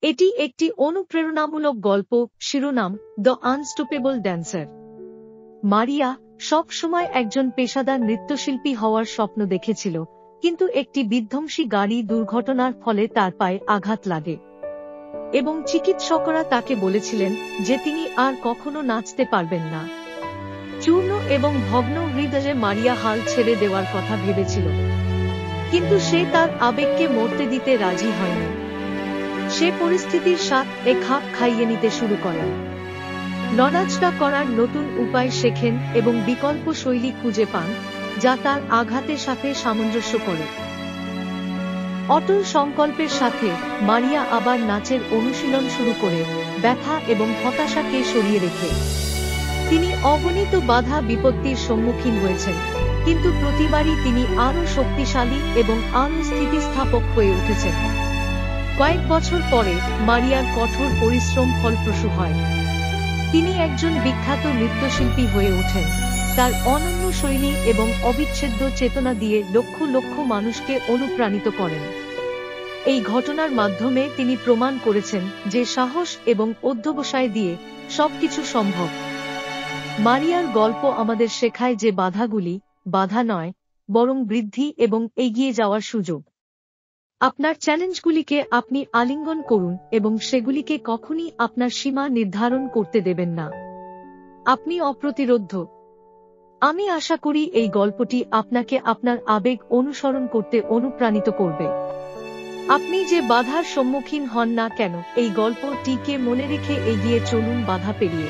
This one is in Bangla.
এটি একটি অনুপ্রেরণামূলক গল্প। শিরোনাম দ্য আনস্টপেবল ড্যান্সার। মারিয়া সব সময় একজন পেশাদার নৃত্যশিল্পী হওয়ার স্বপ্ন দেখেছিল, কিন্তু একটি বিধ্বংসী গাড়ি দুর্ঘটনার ফলে তার পায়ে আঘাত লাগে এবং চিকিৎসকরা তাকে বলেছিলেন যে তিনি আর কখনো নাচতে পারবেন না। চূর্ণ এবং ভগ্ন হৃদয়ে মারিয়া হাল ছেড়ে দেওয়ার কথা ভেবেছিল, কিন্তু সে তার আবেগকে মরতে দিতে রাজি হয়নি। সে পরিস্থিতির সাথে খাপ খাইয়ে নিতে শুরু করেন, নড়াচড়া করার নতুন উপায় শেখেন এবং বিকল্প শৈলী খুঁজে পান যা তার আঘাতের সাথে সামঞ্জস্য করে। অটল সংকল্পের সাথে মারিয়া আবার নাচের অনুশীলন শুরু করে, ব্যথা এবং হতাশাকে সরিয়ে রেখে। তিনি অগণিত বাধা বিপত্তির সম্মুখীন হয়েছেন, কিন্তু প্রতিবারই তিনি আরও শক্তিশালী এবং আরও স্থিতিস্থাপক হয়ে উঠেছেন। কয়েক বছর পরে মারিয়ার কঠোর পরিশ্রম ফলপ্রসূ হয়। তিনি একজন বিখ্যাত নৃত্যশিল্পী হয়ে ওঠেন, তার অনন্য শৈলী এবং অবিচ্ছেদ্য চেতনা দিয়ে লক্ষ লক্ষ মানুষকে অনুপ্রাণিত করেন। এই ঘটনার মাধ্যমে তিনি প্রমাণ করেছেন যে সাহস এবং অধ্যবসায় দিয়ে সবকিছু সম্ভব। মারিয়ার গল্প আমাদের শেখায় যে বাধাগুলি বাধা নয়, বরং বৃদ্ধি এবং এগিয়ে যাওয়ার সুযোগ। আপনার চ্যালেঞ্জগুলিকে আপনি আলিঙ্গন করুন এবং সেগুলিকে কখনই আপনার সীমা নির্ধারণ করতে দেবেন না। আপনি অপ্রতিরোধ্য। আমি আশা করি এই গল্পটি আপনাকে আপনার আবেগ অনুসরণ করতে অনুপ্রাণিত করবে। আপনি যে বাধার সম্মুখীন হন না কেন, এই গল্পটিকে মনে রেখে এগিয়ে চলুন বাধা পেরিয়ে।